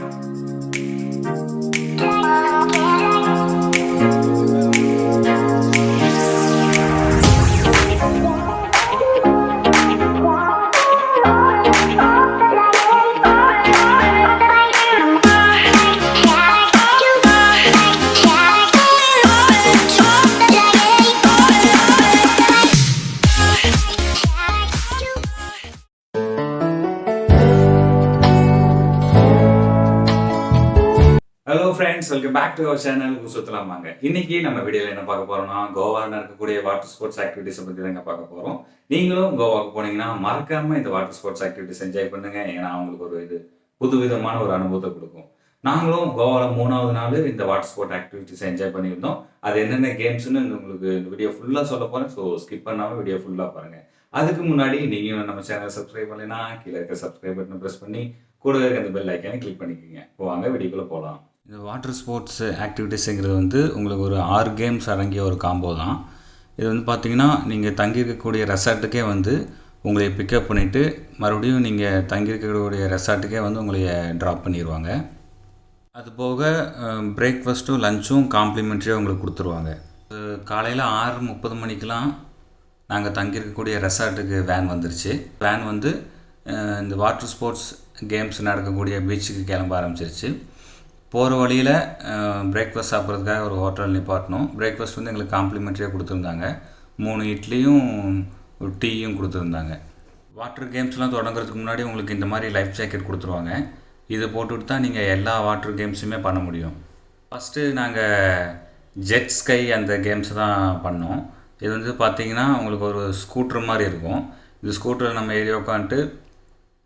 Hello friends, welcome back to our channel சுத்தலாம் வாங்க. இன்னைக்கு நம்ம வீடியோவில் என்ன பார்க்க போறோம்னா, கோவாவில் நடக்கக்கூடிய வாட்டர் ஸ்போர்ட்ஸ் ஆக்டிவிட்டிஸை பற்றி தாங்க பார்க்க போகிறோம். நீங்களும் கோவாவுக்கு போனீங்கன்னா மறக்காம இந்த வாட்டர் ஸ்போர்ட்ஸ் ஆக்டிவிட்டிஸ் என்ஜாய் பண்ணுங்க. ஏன்னா அவங்களுக்கு ஒரு புதுவிதமான ஒரு அனுபவத்தை கொடுக்கும். நாங்களும் கோவாவில் 3வது நாள் இந்த வாட்டர் ஸ்போர்ட் ஆக்டிவிட்டிஸை என்ஜாய் பண்ணியிருந்தோம். அது என்னென்ன கேம்ஸ்னு உங்களுக்கு இந்த வீடியோ ஃபுல்லாக சொல்ல போகிறேன். ஸோ ஸ்கிப் பண்ணாமல் வீடியோ ஃபுல்லாக பாருங்கள். அதுக்கு முன்னாடி நீங்கள் நம்ம சேனலை சப்ஸ்கிரைப் பண்ணலைன்னா கீழே இருக்க சப்ஸ்கிரைப் பட்டனை ப்ரெஸ் பண்ணி கூட இருக்க அந்த பெல் ஐக்கானை கிளிக் பண்ணிக்கோங்க. வாங்க வீடியோக்குள்ளே போகலாம். இந்த வாட்டர் ஸ்போர்ட்ஸ் ஆக்டிவிட்டீஸுங்கிறது உங்களுக்கு ஒரு 6 கேம்ஸ் அடங்கிய ஒரு காம்போ தான். இது பார்த்திங்கன்னா நீங்கள் தங்கியிருக்கக்கூடிய ரெசார்ட்டுக்கே உங்களை பிக்கப் பண்ணிவிட்டு மறுபடியும் நீங்கள் தங்கியிருக்கக்கூடிய ரெசார்ட்டுக்கே உங்களை ட்ராப் பண்ணிடுவாங்க. அதுபோக பிரேக்ஃபாஸ்ட்டும் லஞ்சும் காம்ப்ளிமெண்ட்ரியாக உங்களுக்கு கொடுத்துருவாங்க. காலையில் 6:30 மணிக்கெலாம் நாங்கள் தங்கியிருக்கக்கூடிய ரெசார்ட்டுக்கு வேன் வந்துருச்சு. வேன் இந்த வாட்டர் ஸ்போர்ட்ஸ் கேம்ஸ் நடக்கக்கூடிய பீச்சுக்கு கிளம்ப ஆரம்பிச்சிருச்சு. போகிற வழியில் பிரேக்ஃபாஸ்ட் சாப்பிட்றதுக்காக ஒரு ஹோட்டல் நிப்பாட்டணும். பிரேக்ஃபாஸ்ட் எங்களுக்கு காம்ப்ளிமெண்ட்ரியாக கொடுத்துருந்தாங்க. 3 இட்லியும் ஒரு டீயும் கொடுத்துருந்தாங்க. வாட்டர் கேம்ஸ்லாம் தொடங்குறதுக்கு முன்னாடி உங்களுக்கு இந்த மாதிரி லைஃப் ஜாக்கெட் கொடுத்துருவாங்க. இதை போட்டுவிட்டு தான் நீங்கள் எல்லா வாட்டர் கேம்ஸுமே பண்ண முடியும். ஃபஸ்ட்டு நாங்கள் ஜெட் ஸ்கை அந்த கேம்ஸ் தான் பண்ணோம். இது பார்த்திங்கன்னா உங்களுக்கு ஒரு ஸ்கூட்டர் மாதிரி இருக்கும். இந்த ஸ்கூட்டரில் நம்ம ஏறி உட்காந்துட்டு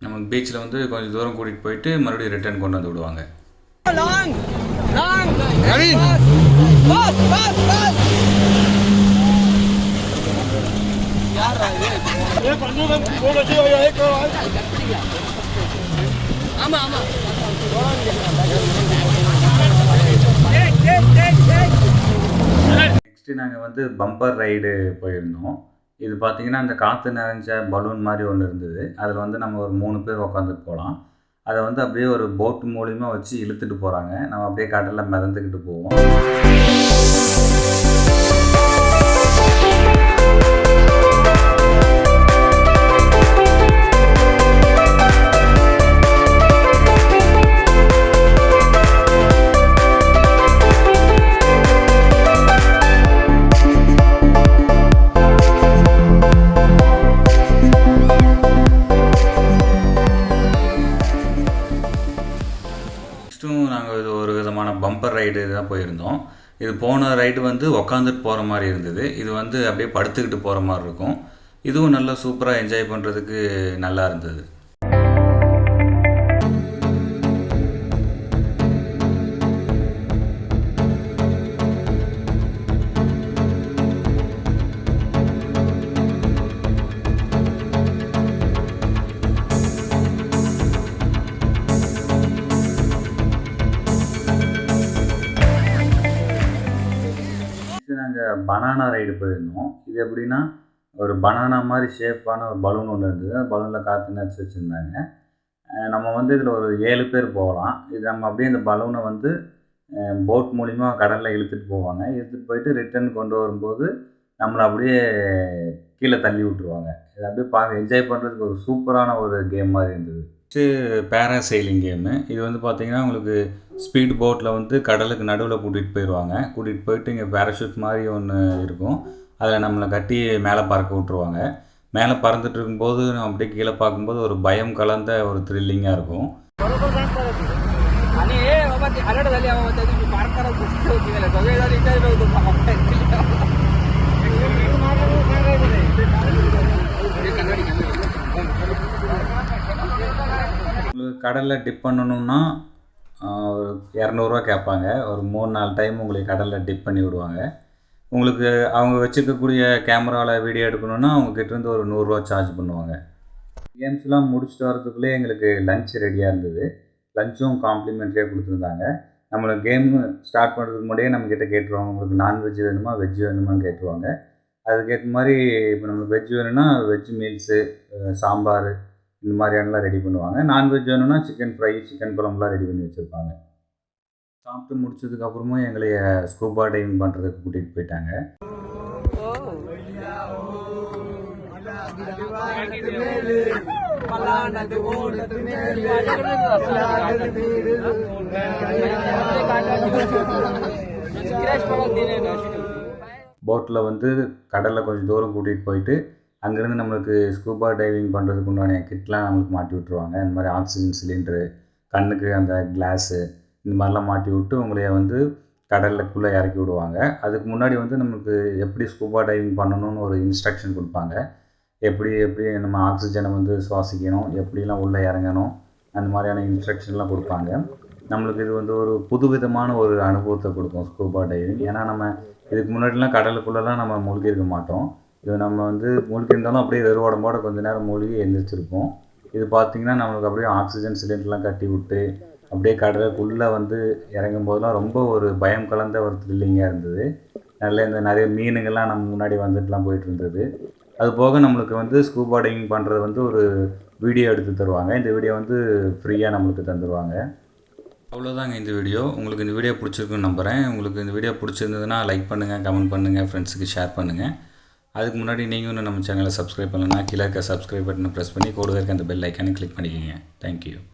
நம்ம பீச்சில் கொஞ்சம் தூரம் கூட்டிகிட்டு போயிட்டு மறுபடியும் ரிட்டர்ன் கொண்டு வந்து விடுவாங்க. நெக்ஸ்ட்டு நாங்கள் பம்பர் ரைடு போயிருந்தோம். இது பார்த்திங்கன்னா அந்த காற்று நிறைஞ்ச பலூன் மாதிரி ஒன்று இருந்தது. அதில் நம்ம ஒரு 3 பேர் உட்காந்துட்டு போகலாம். அதை அப்படியே ஒரு போட் மூலிமா வச்சு இழுத்துட்டு போகிறாங்க. நம்ம அப்படியே கடலில் மிதந்துக்கிட்டு போவோம். நாங்கள் இது ஒரு விதமான பம்பர் ரைடு தான் போயிருந்தோம். இது போன ரைடு உக்காந்துட்டு போகிற மாதிரி இருந்தது. இது அப்படியே படுத்துக்கிட்டு போகிற மாதிரி இருக்கும். இதுவும் நல்லா சூப்பராக என்ஜாய் பண்ணுறதுக்கு நல்லா இருந்தது. நாங்கள் பனானா ரைடு போயிருந்தோம். இது எப்படின்னா ஒரு பனானா மாதிரி ஷேப்பான ஒரு பலூன் ஒன்று இருந்தது. அந்த பலூனில் காற்று நினச்சி வச்சுருந்தாங்க. நம்ம இதில் ஒரு 7 பேர் போகலாம். இது நம்ம அப்படியே இந்த பலூனை போட் மூலிமா கடலில் இழுத்துட்டு போவாங்க. இழுத்துட்டு போயிட்டு ரிட்டர்ன் கொண்டு வரும்போது நம்மளை அப்படியே கீழே தள்ளி விட்டுருவாங்க. இது அப்படியே பார்க்க என்ஜாய் பண்ணுறதுக்கு ஒரு சூப்பரான ஒரு கேம் மாதிரி இருந்தது. Parasailing game. இது பார்த்திங்கன்னா உங்களுக்கு ஸ்பீட் போட்டில் கடலுக்கு நடுவில் கூட்டிகிட்டு போயிடுவாங்க. கூட்டிகிட்டு போயிட்டு இங்கே பேராஷூட் மாதிரி ஒன்று இருக்கும். அதில் நம்மளை கட்டி மேலே பறக்க விட்ருவாங்க. மேலே பறந்துட்டு இருக்கும்போது நம்ம அப்படியே கீழே பார்க்கும்போது ஒரு பயம் கலந்த ஒரு த்ரில்லிங்காக இருக்கும். கடலில் டிப் பண்ணணுன்னா ஒரு 200 ரூபா கேட்பாங்க. ஒரு 3-4 டைம் உங்களுக்கு கடலில் டிப் பண்ணி விடுவாங்க. உங்களுக்கு அவங்க வச்சுருக்கக்கூடிய கேமராவில் வீடியோ எடுக்கணுன்னா அவங்கக்கிட்டேருந்து ஒரு 100 ரூபா சார்ஜ் பண்ணுவாங்க. கேம்ஸ்லாம் முடிச்சுட்டு வரதுக்குள்ளே எங்களுக்கு லஞ்ச் ரெடியாக இருந்தது. லஞ்சும் காம்ப்ளிமெண்ட்ரியாக கொடுத்துருந்தாங்க. நம்மளை கேமு ஸ்டார்ட் பண்ணுறதுக்கு முன்னாடியே நம்மக்கிட்ட கேட்டுருவாங்க, உங்களுக்கு நான்வெஜ் வேணுமா வெஜ் வேணுமான்னு கேட்டுருவாங்க. அதுக்கேற்ற மாதிரி இப்போ நம்மளுக்கு வெஜ் வேணும்னா வெஜ் மீல்ஸு, சாம்பார், இந்த மாதிரியானலாம் ரெடி பண்ணுவாங்க. நான்வெஜ் வேணும்னா சிக்கன் ஃப்ரை, சிக்கன் குழம்புலாம் ரெடி பண்ணி வச்சுருப்பாங்க. சாப்பிட்டு முடிச்சதுக்கப்புறமும் எங்களைய ஸ்கூபா டைவிங் பண்ணுறதுக்கு கூட்டிகிட்டு போயிட்டாங்க. போட்டில் வந்து கடலில் கொஞ்சம் தூரம் கூட்டிகிட்டு போயிட்டு அங்கேருந்து நம்மளுக்கு ஸ்கூபா டைவிங் பண்ணுறதுக்கு உண்டான கிட்லாம் நம்மளுக்கு மாட்டி விட்ருவாங்க. இந்த மாதிரி ஆக்சிஜன் சிலிண்டரு, கண்ணுக்கு அந்த கிளாஸு, இந்த மாதிரிலாம் மாட்டி விட்டு உங்களைய வந்து கடலுக்குள்ளே இறக்கி விடுவாங்க. அதுக்கு முன்னாடி வந்து நம்மளுக்கு எப்படி ஸ்கூபா டைவிங் பண்ணணும்னு ஒரு இன்ஸ்ட்ரக்ஷன் கொடுப்பாங்க. எப்படி எப்படி நம்ம ஆக்சிஜனை வந்து சுவாசிக்கணும், எப்படிலாம் உள்ளே இறங்கணும், அந்த மாதிரியான இன்ஸ்ட்ரக்ஷன்லாம் கொடுப்பாங்க. நம்மளுக்கு இது வந்து ஒரு புதுவிதமான ஒரு அனுபவத்தை கொடுக்கும் ஸ்கூபா டைவிங். ஏன்னா நம்ம இதுக்கு முன்னாடிலாம் கடலுக்குள்ளெலாம் நம்ம மூழ்கியிருக்க மாட்டோம். இது நம்ம வந்து மூழ்கியிருந்தாலும் அப்படியே வெறும் உடம்போட கொஞ்சம் நேரம் மூழ்கி எழுந்திரிச்சிருப்போம். இது பார்த்திங்கன்னா நம்மளுக்கு அப்படியே ஆக்சிஜன் சிலிண்டர்லாம் கட்டி விட்டு அப்படியே கடலுக்குள்ளே வந்து இறங்கும் போதெல்லாம் ரொம்ப ஒரு பயம் கலந்த ஒரு த்ரில்லிங்காக இருந்தது. இந்த நிறைய மீனுங்கள்லாம் நம்ம முன்னாடி வந்துட்டுலாம் போயிட்டு இருந்தது. அது போக நம்மளுக்கு வந்து ஸ்கூபா டைவிங் பண்ணுறது வந்து ஒரு வீடியோ எடுத்து தருவாங்க. இந்த வீடியோ வந்து ஃப்ரீயாக நம்மளுக்கு தந்துடுவாங்க. அவ்வளோதாங்க இந்த வீடியோ. உங்களுக்கு இந்த வீடியோ பிடிச்சிருக்குன்னு நம்புகிறேன். உங்களுக்கு இந்த வீடியோ பிடிச்சிருந்ததுன்னா லைக் பண்ணுங்கள், கமெண்ட் பண்ணுங்கள், ஃப்ரெண்ட்ஸுக்கு ஷேர் பண்ணுங்கள். அதுக்கு முன்னாடி நீங்கள் இன்னும் நம்ம சேனலை சப்ஸ்கிரைப் பண்ணலன்னா கீழே இருக்க சப்ஸ்கிரைப் பட்டனை ப்ரெஸ் பண்ணி கூடவே இருக்க அந்த பெல் ஐக்கானை கிளிக் பண்ணிக்கோங்க. தேங்க்யூ.